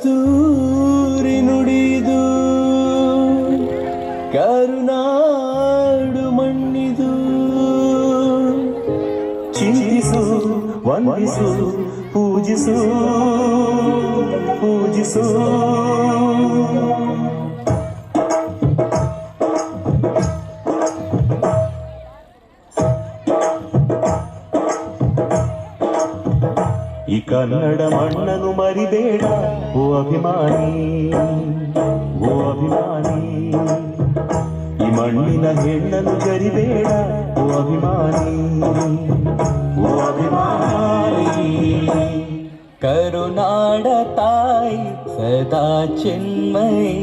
ಕಸ್ತೂರಿ ನುಡಿದು ಕರುನಾಡು ಮಣ್ಣಿದು ಚಿಂತಿಸು ವಂದಿಸು ಪೂಜಿಸು ಪೂಜಿಸು ಈ ಕನ್ನಡ ಮಣ್ಣನ್ನು ಮರಿಬೇಡ ಓ ಅಭಿಮಾನಿ, ಓ ಅಭಿಮಾನಿ. ಈ ಮಣ್ಣಿನ ಹೆಣ್ಣನ್ನು ಜರಿಬೇಡ ಓ ಅಭಿಮಾನಿ, ಓ ಅಭಿಮಾನಿ. ಕರುನಾಡ ತಾಯಿ ಸದಾ ಚಿನ್ಮಯಿ,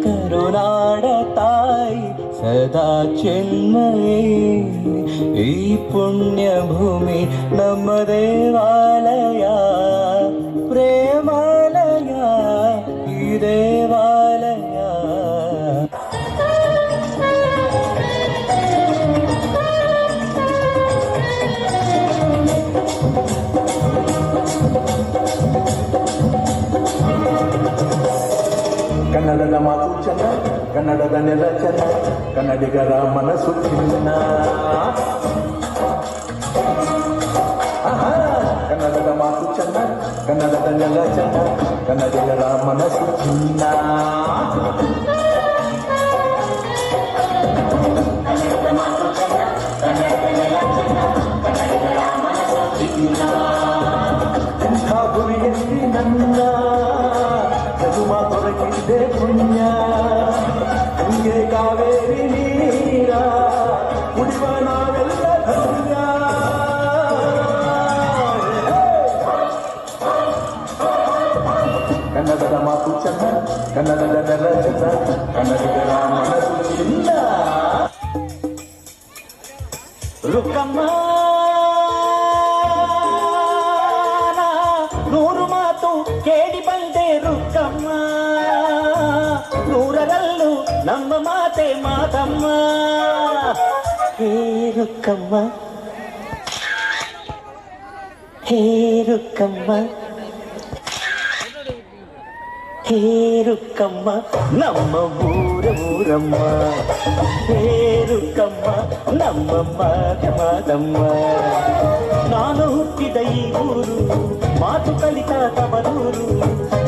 ಕರುನಾಡ ತಾಯಿ ಸದಾ ಚಿನ್ಮಯಿ. ಈ ಪುಣ್ಯ ಭೂಮಿ ನಮ್ಮ ದೇವಾಲಯ, ಪ್ರೇಮಾಲಯ ಈ ದೇವಾಲಯ. ಕನ್ನಡದ ಮಾತು ಚೆನ್ನ, ಕನ್ನಡದ ನೆಲ ಚೆನ್ನ, ಕನ್ನಡಿಗರ ಮನಸ್ಸು ಚಿನ್ನ. ಕನ್ನಡದ ಮಾತು ಚೆನ್ನ, ಕನ್ನಡದ ನೆಲ ಚೆನ್ನ, ಕನ್ನಡಿಗರ ಮನಸ್ಸು ಚಿನ್ನ. ಎಂಥ ಗುರಿಯಲ್ಲಿ ನನ್ನ ಜನುಮ ದೊರಕಿದ್ದೆ ಪುಣ್ಯ. ಹಂಗೆ ಕಾವೇರಿ ನೀರ ಕುಡಿವ ನಾವೆಲ್ಲ ಧನ್ಯ. ಕನ್ನಡದ ಮಾತು ಚೆನ್ನ, ಕನ್ನಡದ ನೆಲ ಚೆನ್ನ, ಕನ್ನಡಿಗರ ಮನಸ್ಸು ಚಿನ್ನ. ರುಕ್ಕಮ್ಮ ನೂರು ಮಾತು ಕೇಳಿ ಬಂದೆ ರುಕ್ಕಮ್ಮ, ನೂರರಲ್ಲೂ ನಮ್ಮ ಮಾತೆ ಮಾತಮ್ಮ. ಹೇ ರುಕ್ಕಮ್ಮ, ಹೇ ರುಕ್ಕಮ್ಮ, ಹೇ ರುಕ್ಕಮ್ಮ ನಮ್ಮ ಊರಮ್ಮ. ಹೇ ರುಕ್ಕಮ್ಮ ನಮ್ಮ ಮಾತಮ್ಮ. ನಾನು ಹುಟ್ಟಿದ ಈ ಊರು, ಮಾತು ಕಲಿತ ತವರೂರು.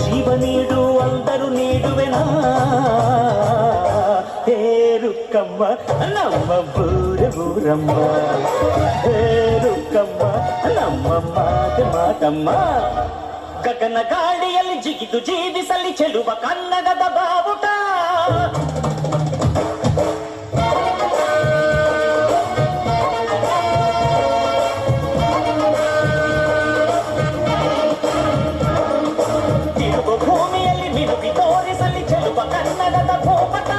ಜೀವ ನೀಡು ಅಂದರು ನೀಡುವೆನಾ. ಹೇ ರುಕ್ಕಮ್ಮ ನಮ್ಮ ಊರಮ್ಮ. ಹೇ ರುಕ್ಕಮ್ಮ ನಮ್ಮ ಮಾತಮ್ಮ. ಗಗನ ಗಾಡಿಯಲ್ಲಿ ಜಿಗಿದು ಜೀವಿಸಲಿ ಚೆಲುವ ಕನ್ನಡದ ಬಾವುಟ. ತಿರುಗು ಭೂಮಿಯಲ್ಲಿ ಮಿನುಗಿ ತೋರಿಸಲಿ ಚೆಲುವ ಕನ್ನಡದ ಭೂಪಟ.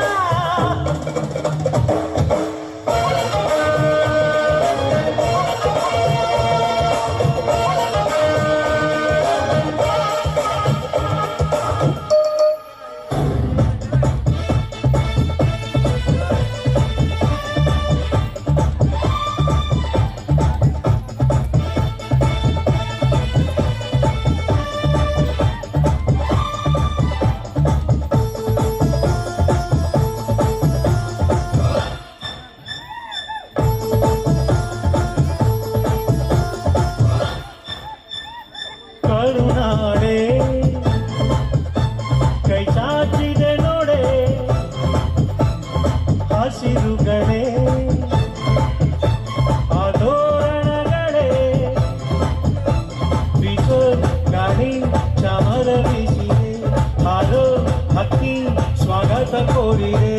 ಕರುನಾಡೆ ಕೈ ಚಾಚಿದೆ ನೋಡೆ, ಹಸಿರುಗಳೇ ಆದೋರಣಗಳೇ. ಬೀಸೋ ಗಾಳಿ ಚಾಮರ ಬೀಸಿದೆ, ಹಾರೋ ಹಕ್ಕಿ ಸ್ವಾಗತ ಕೋರಿದೆ.